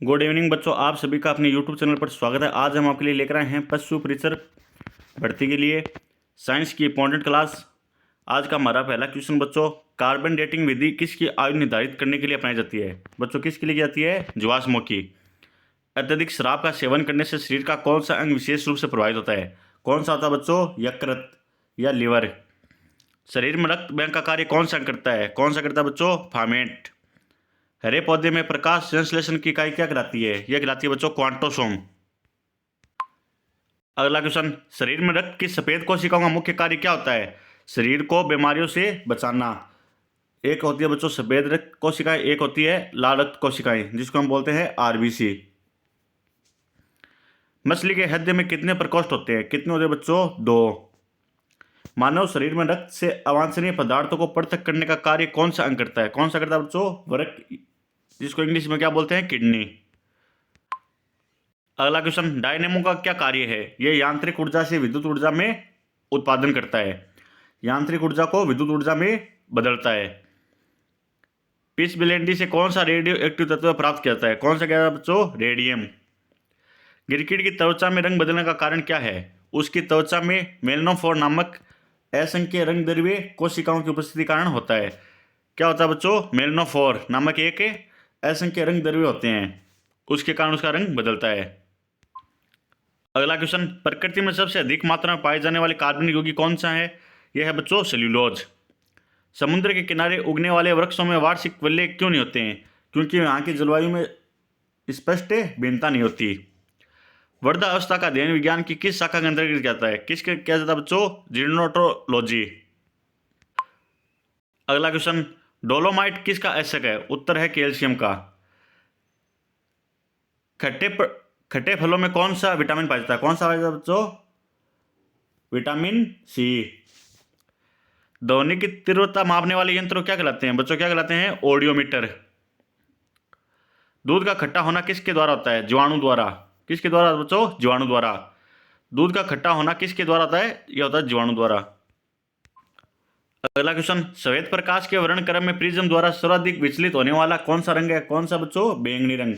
Good evening बच्चों, आप सभी का अपने यूट्यूब चैनल पर स्वागत है। आज हम आपके लिए लेकर आए हैं पशु परिचर भर्ती के लिए साइंस की इंपॉर्टेंट क्लास। आज का हमारा पहला क्वेश्चन बच्चों, कार्बन डेटिंग विधि किसकी आयु निर्धारित करने के लिए अपनाई जाती है? बच्चों किसके लिए की जाती है? जीवाश्मों की। अत्यधिक शराब का सेवन करने से शरीर का कौन सा अंग विशेष रूप से प्रभावित होता है? कौन सा होता है बच्चों? यकृत या लिवर। शरीर में रक्त बैंक का कार्य कौन सा करता है? कौन सा करता है बच्चों? फार्मेंट। हरे पौधे में प्रकाश संश्लेषण की इकाई क्या कहलाती है? यह कहलाती है बच्चों क्वांटोसोम। अगला क्वेश्चन, शरीर में रक्त की सफेद कोशिकाओं का मुख्य कार्य क्या होता है? शरीर को बीमारियों से बचाना। एक होती है बच्चों सफेद रक्त कोशिकाएं, एक होती है लाल रक्त कोशिकाएं, जिसको हम बोलते हैं आरबीसी। मछली के हृदय में कितने प्रकोष्ठ होते हैं? कितने होते हैं बच्चों? 2। मानव शरीर में रक्त से अवांछनीय पदार्थों को पृथक करने का कार्य कौन सा अंग करता है? कौन सा करता है बच्चों? वृक्क, जिसको इंग्लिश में क्या बोलते हैं? किडनी। अगला क्वेश्चन, डायनेमो का क्या कार्य है? यह यांत्रिक ऊर्जा से विद्युत ऊर्जा में उत्पादन करता है। यांत्रिक ऊर्जा को विद्युत ऊर्जा में बदलता है। पीस बिलेंडी से कौन सा रेडियो एक्टिव तत्व प्राप्त किया जाता है? कौन सा क्या है बच्चों? रेडियम। गिरगिट की त्वचा में रंग बदलने का कारण क्या है? उसकी त्वचा में मेलनोफोर नामक असंख्य रंग द्रव्य कोशिकाओं की उपस्थिति कारण होता है। क्या होता है बच्चों? मेलनोफोर नामक एक असंख्य रंग द्रव्य होते हैं, उसके कारण उसका रंग बदलता है। अगला क्वेश्चन, प्रकृति में सबसे अधिक मात्रा में पाए जाने वाले कार्बनिक यौगिक कौन सा है? यह है बच्चों सेल्यूलोज। समुद्र के किनारे उगने वाले वृक्षों में वार्षिक वल्ले क्यों नहीं होते हैं? क्योंकि यहाँ की जलवायु में स्पष्ट भिन्नता नहीं होती। वृद्धावस्था का अध्ययन विज्ञान की किस शाखा के अंतर्गत किया जाता है? किसके किया जाता है बच्चों? जीर्णोट्रोलॉजी। अगला क्वेश्चन, डोलोमाइट किसका आवश्यक है? उत्तर है कैल्शियम का। खट्टे फलों में कौन सा विटामिन पाया जाता है? कौन सा पाया जाता है बच्चों? Vitamin C. ध्वनि की तीव्रता मापने वाले यंत्र क्या कहलाते हैं बच्चों? क्या कहलाते हैं? ऑडियोमीटर। दूध का खट्टा होना किसके द्वारा होता है? जीवाणु द्वारा। किसके द्वारा बच्चों? जीवाणु द्वारा। दूध का खट्टा होना किसके द्वारा होता है? यह होता है जीवाणु द्वारा। अगला क्वेश्चन, श्वेत प्रकाश के वर्णक्रम में प्रिज्म द्वारा सर्वाधिक विचलित होने वाला कौन सा रंग है? कौन सा बच्चों? बैंगनी रंग।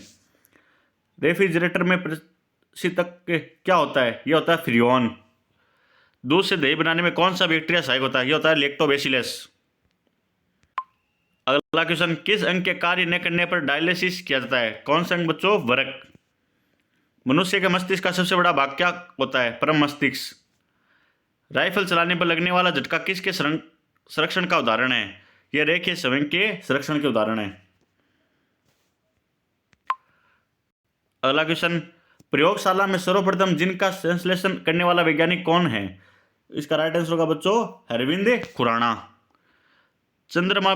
रेफ्रिजरेटर में प्रशीतक क्या होता है? यह होता है फ्रियोन। दूध से दही बनाने में कौन सा बैक्टीरिया सहायक होता है? यह होता है लैक्टोबैसिलस। अगला क्वेश्चन, किस अंग के कार्य न करने पर डायलिसिस किया जाता है? कौन सा अंग बच्चों? वृक्क। मनुष्य के मस्तिष्क का सबसे बड़ा भाग क्या होता है? परम मस्तिष्क। राइफल चलाने पर लगने वाला झटका किसके संरक्षण का उदाहरण है? यह रेखीय संवेग के संरक्षण के उदाहरण है। अगला क्वेश्चन, प्रयोगशाला में सर्वप्रथम जिनका संश्लेषण करने वाला वैज्ञानिक कौन है? इसका राइट आंसर होगा बच्चों अरविंद खुराना। चंद्रमा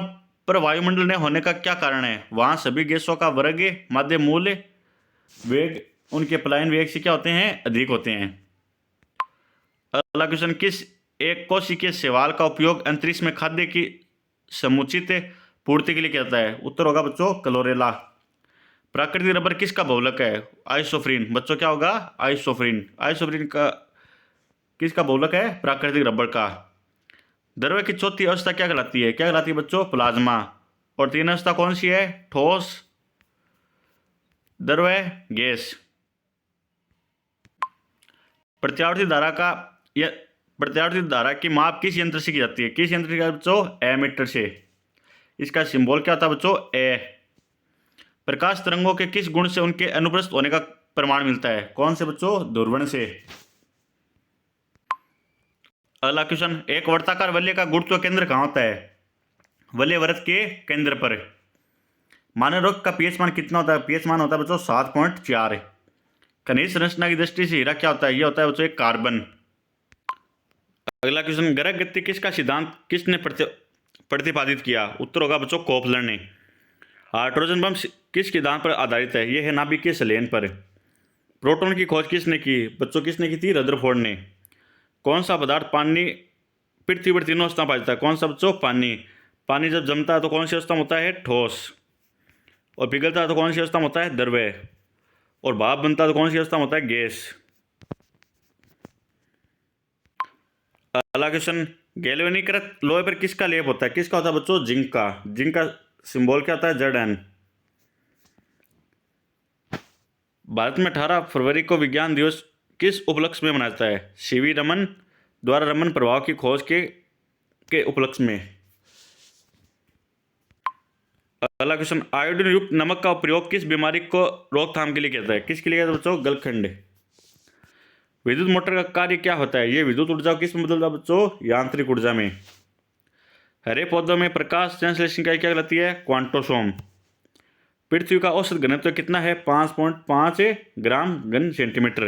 पर वायुमंडल ने होने का क्या कारण है? वहां सभी गैसों का वर्ग माध्य मूल वेग उनके पलायन वेग से क्या होते हैं? अधिक होते हैं। अगला क्वेश्चन, किस एक कोशिकीय शैवाल का उपयोग अंतरिक्ष में खाद्य की समुचित पूर्ति के लिए किया जाता है? उत्तर होगा बच्चों क्लोरेला। प्राकृतिक रबर किसका बहुलक है? आइसोफ्रीन। बच्चों क्या होगा? आइसोफ्रीन। आइसोफ्रीन का किसका बहुलक है? प्राकृतिक रबर का। द्रव्य की चौथी अवस्था क्या कहलाती है? क्या कहलाती है बच्चों? प्लाज्मा। और तीन अवस्था कौन सी है? ठोस, द्रव्य, गैस। प्रत्यावर्ती धारा का या प्रत्यावर्ती धारा की माप किस यंत्र से की जाती है? किस यंत्र से बच्चों? एमीटर से। इसका सिंबल क्या होता है बच्चों? ए। प्रकाश तरंगों के किस गुण से उनके अनुप्रस्थ होने का प्रमाण मिलता है? कौन से बच्चों? ध्रुवण से। अगला क्वेश्चन, एक वर्ताकार वलय का गुरुत्व केंद्र कहाँ होता है? वलय वृत्त के केंद्र पर। मानव रक्त का पीएच मान कितना होता है? पीएच मान होता है बच्चों 7.4। खनिज संरचना की दृष्टि से हीरा क्या होता है? यह होता है बच्चों एक कार्बन। अगला क्वेश्चन, ग्रह गति किसका सिद्धांत किसने प्रतिपादित किया? उत्तर होगा बच्चों कोपलर ने। हाइड्रोजन बम किस सिद्धांत पर आधारित है? यह है नाभिकीय संलयन पर। प्रोटॉन की खोज किसने की? बच्चों किसने की थी? रदरफोर्ड ने। कौन सा पदार्थ पानी पृथ्वी पर तीनों अवस्था पाया जाता है? कौन सा बच्चों? पानी। पानी जब जमता है तो कौन सी अवस्था में होता है? ठोस। और पिघलता है तो कौन सी अवस्था में होता है? द्रव्य। और भाप बनता है तो कौन सी अवस्था में होता है? गैस। अगला क्वेश्चन, गैल्वेनीकृत लोहे पर किसका लेप होता है? किसका होता है बच्चों? जिंक का। जिंक का सिंबल क्या होता है? Zn। भारत में 18 फरवरी को विज्ञान दिवस किस उपलक्ष्य में मनाया जाता है? सीवी रमन द्वारा रमन प्रभाव की खोज के उपलक्ष्य में। अगला क्वेश्चन, आयोडीन युक्त नमक का प्रयोग किस बीमारी को रोकथाम के लिए किया जाता है? किसके लिए किया जाता है बच्चों? गलखंड। विद्युत मोटर का कार्य क्या होता है? ये विद्युत ऊर्जा किस में बदलता है बच्चों? यांत्रिक ऊर्जा में। हरे पौधों में प्रकाश संश्लेषण इकाई क्या कहलाती है? क्वांटोसोम। पृथ्वी का औसत घनत्व कितना है? 5.5 ग्राम घन सेंटीमीटर।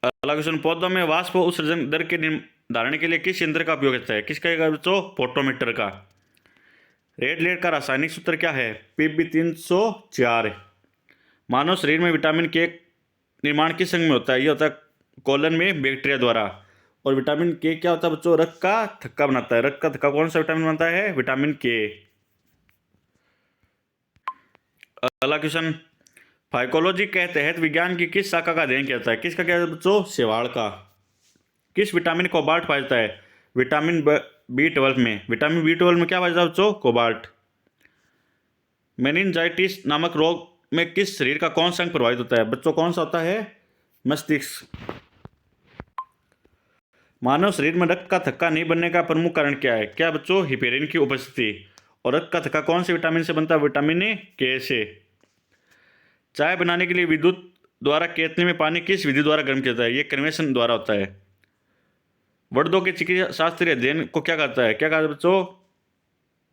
अगला क्वेश्चन, पौधों में वाष्प उत्सर्जन दर के निर्धारण के लिए किस यंत्र का उपयोग होता है? किसका बच्चों? फोटोमीटर का। रेड लेड का रासायनिक सूत्र क्या है? Pb304। मानव शरीर में विटामिन के निर्माण किस अंग में होता है? ये होता है कोलन में बैक्टीरिया द्वारा। और विटामिन के क्या होता है बच्चों? रक्त का थक्का बनाता है। रक्त का थक्का कौन सा विटामिन बनता है? विटामिन के। अगला क्वेश्चन, फाइकोलॉजी के तहत विज्ञान की किस शाखा का अध्ययन किया जाता है? किसका क्या है बच्चों? शैवाल का। किस विटामिन कोबाल्ट पाया जाता है? विटामिन B12 में। विटामिन B12 में क्या पाया जाता है बच्चों? कोबाल्ट। मेनिंजाइटिस नामक रोग में किस शरीर का कौन सा अंग प्रभावित होता है? बच्चों कौन सा होता है? मस्तिष्क। मानव शरीर में रक्त का थक्का नहीं बनने का प्रमुख कारण क्या है? क्या बच्चों? हिपेरिन की उपस्थिति। और रक्त का थक्का कौन से विटामिन से बनता है? विटामिन के से। चाय बनाने के लिए विद्युत द्वारा केतली में पानी किस विधि द्वारा गर्म किया जाता है? ये कन्वेक्शन द्वारा होता है। वर्दों के चिकित्सा शास्त्रीय अध्ययन को क्या कहता है? क्या कहा जाता है बच्चों?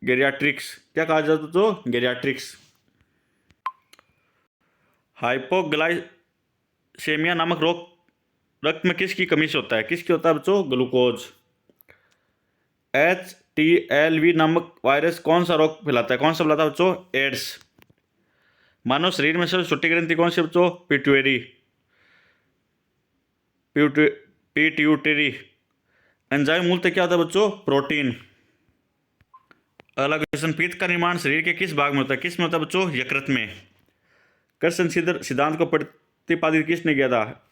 गेरियाट्रिक्स। क्या कहा जाता है बच्चों? गेरियाट्रिक्स। हाइपोग्लाइसेमिया नामक रोग रक्त में किसकी कमी से होता है? किसकी होता है बच्चों? ग्लूकोज। HTLV नामक वायरस कौन सा रोग फैलाता है? कौन सा फैलाता है बच्चों? एड्स। मानव शरीर में सबसे छोटी ग्रंथि कौन सी बच्चों? पिट्यूटरी। एंजाइम मूलतः क्या होता है बच्चों? प्रोटीन। अगला क्वेश्चन, पित्त का निर्माण शरीर के किस भाग में होता है? किस में होता है बच्चों? यकृत में। कर्षण सिद्धांत को प्रतिपादित किसने किया था?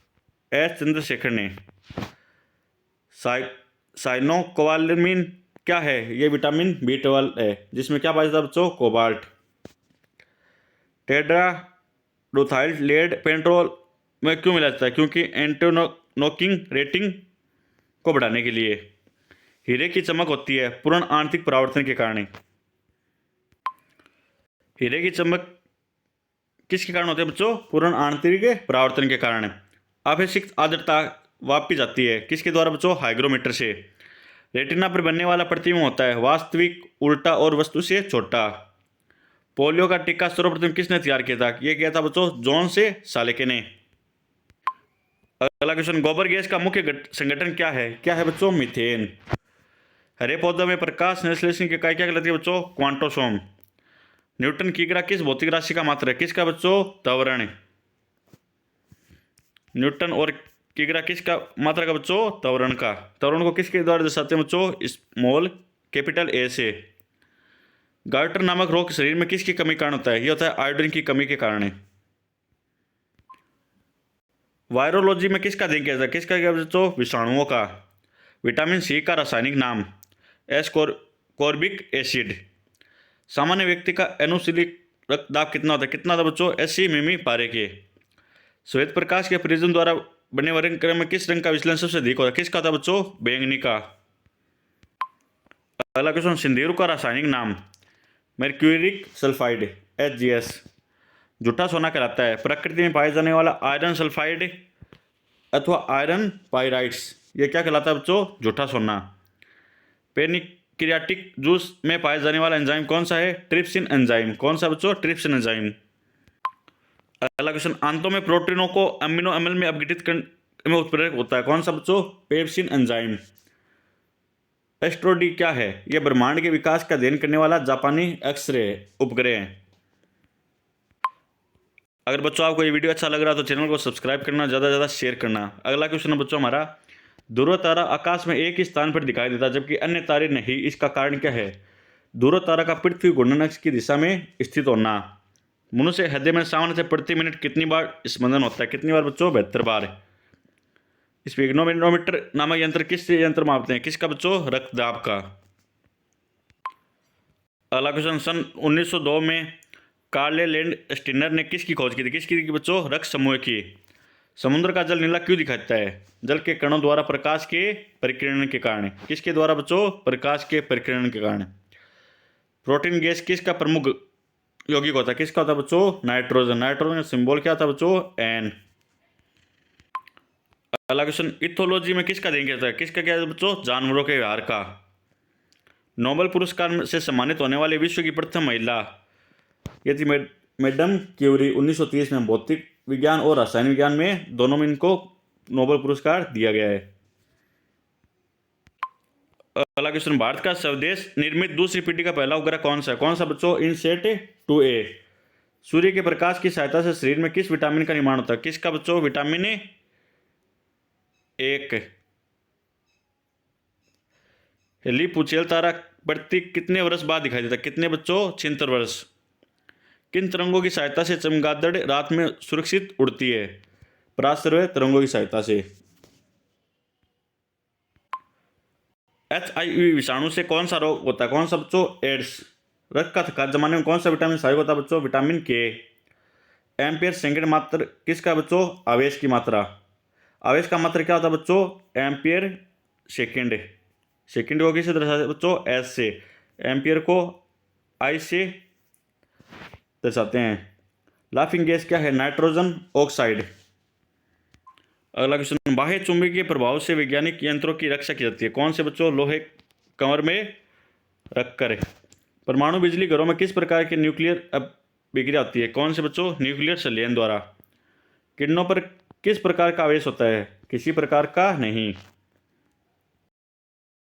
एस चंद्रशेखर ने। साइनोकोबालामिन क्या है? ये विटामिन B12 है, जिसमें क्या पाया जाता है बच्चों? कोबाल्ट। टेट्राडोथाइल लेड पेट्रोल में क्यों मिला जाता है? क्योंकि एंटीनोकिंग रेटिंग को बढ़ाने के लिए। हीरे की चमक होती है पूर्ण आंतरिक परावर्तन के कारण। हीरे की चमक किसके कारण होती है बच्चों? पूर्ण आंतरिक परावर्तन के कारण। आपेक्षिक आर्द्रता वापी जाती है किसके द्वारा बच्चों? हाइग्रोमीटर से। रेटिना पर बनने वाला प्रतिबिंब होता है वास्तविक, उल्टा और वस्तु से छोटा। पोलियो का टीका सर्वप्रथम किसने तैयार किया था? यह किया था बच्चों जॉन से सालेके ने। अगला क्वेश्चन, गोबर गैस का मुख्य संगठन क्या है? क्या है बच्चों? मीथेन। हरे पौधों में प्रकाश संश्लेषण की इकाई क्या कहलाती है बच्चों? क्वांटोसोम। न्यूटन की ग्रह किस भौतिक राशि का मात्रक है? किसका बच्चों? त्वरण। न्यूटन और की ग्रह किसका मात्रक का बच्चों? त्वरण का। त्वरण को किसके द्वारा दर्शाते हैं बच्चों? स्मॉल कैपिटल ए से। गार्टर नामक रोग शरीर में किसकी कमी कारण होता है? यह होता है आयोडीन की कमी के कारण। वायरोलॉजी में किसका अध्ययन किया जाता है? किसका क्या बच्चों? विषाणुओं का। विटामिन C का रासायनिक नाम? Ascorbic acid. सामान्य व्यक्ति का एनुसिलिक रक्तदाब कितना होता है? कितना होता है बच्चों? 80 मिमी पारे के। श्वेत प्रकाश के प्रिज्म द्वारा बने वर्णक्रम में किस रंग का विचलन सबसे अधिक होता है? किसका था बच्चों? बैंगनी का। अगला क्वेश्चन, सिंदूर का रासायनिक नाम? Mercuric sulphide HGS। जूठा सोना कहलाता है प्रकृति में पाए जाने वाला आयरन सल्फाइड अथवा आयरन पाइराइड्स। ये क्या कहलाता है बच्चों? जूठा सोना। पेनिक्रियाटिक जूस में पाए जाने वाला एंजाइम कौन सा है? Trypsin enzyme. कौन सा बच्चों? Trypsin enzyme. अगला क्वेश्चन, आंतों में प्रोटीनों को अमीनो अम्ल में अपघटित करने में उत्प्रेरक होता है कौन सा बच्चों? Pepsin enzyme. एस्ट्रोडी क्या है? यह ब्रह्मांड के विकास का अध्ययन करने वाला जापानी एक्सरे उपग्रह है। अगर बच्चों आपको ये वीडियो अच्छा लग रहा है तो चैनल को सब्सक्राइब करना, ज़्यादा से ज़्यादा शेयर करना। अगला क्वेश्चन है बच्चों हमारा, ध्रुव तारा आकाश में एक ही स्थान पर दिखाई देता जबकि अन्य तारे नहीं, इसका कारण क्या है? ध्रुव तारा का पृथ्वी घूर्णन अक्ष की दिशा में स्थित होना। मनुष्य हृदय में सामान्य से प्रति मिनट कितनी बार स्पंदन होता है? कितनी बार बच्चों? 72 बार। स्फिग्नोमीटर नामक यंत्र किस यंत्र मापते हैं? किसका बच्चों? रक्तदाब का। अगला क्वेश्चन, सन 1902 में कार्ले लैंड स्टिनर ने किसकी खोज की थी? किसकी थी बच्चों? रक्स समूह की। समुद्र का जल नीला क्यों दिखाता है? जल के कणों द्वारा प्रकाश के परिकिरण के कारण। किसके द्वारा बच्चों? प्रकाश के परिकिरण के कारण। प्रोटीन गैस किसका प्रमुख यौगिक होता है? किसका होता है बच्चों? नाइट्रोजन। नाइट्रोजन का सिंबल क्या था बच्चों? एन। अगला क्वेश्चन, इथोलॉजी में किसका अध्ययन किया जाता है? किसका क्या है बच्चों? जानवरों के व्यवहार का। नोबेल पुरस्कार से सम्मानित होने वाली विश्व की प्रथम महिला ये थी मैडम क्यूरी। 1930 में भौतिक विज्ञान और रसायन विज्ञान में दोनों में इनको नोबेल पुरस्कार दिया गया है। अगला क्वेश्चन, भारत का स्वदेश निर्मित दूसरी पीढ़ी का पहला उपग्रह कौन सा है? कौन सा बच्चों? इनसेट 2A। सूर्य के प्रकाश की सहायता से शरीर में किस विटामिन का निर्माण होता है? किसका बच्चों? विटामिन 1। लिपुचेल तारा प्रति कितने वर्ष बाद दिखाई देता है? कितने बच्चों? 76 वर्ष। किन तरंगों की सहायता से चमगादड़ रात में सुरक्षित उड़ती है? पराश्रय तरंगों की सहायता से। HIV विषाणु से कौन सा रोग होता है? कौन सा बच्चों? एड्स। रक्त का थक्का जमाने में कौन सा विटामिन सहायक होता है बच्चों? Vitamin K। एम्पियर सेकंड मात्र किसका बच्चों? आवेश की मात्रा। आवेश का मात्रा क्या होता है बच्चों? Ampere second. सेकंड को किससे दर्शाते हैं बच्चों? S से। एम्पियर को I से दर्शाते हैं। लाफिंग गैस क्या है? Nitrogen oxide. अगला क्वेश्चन, बाह्य चुंबकीय प्रभाव से वैज्ञानिक यंत्रों की रक्षा की जाती है? कौन से बच्चों? लोहे कमर में रखकर। परमाणु बिजली घरों में किस प्रकार की न्यूक्लियर अभिक्रिया होती है? कौन से बच्चों? न्यूक्लियर संलयन द्वारा। किरणों पर किस प्रकार का आवेश होता है? किसी प्रकार का नहीं।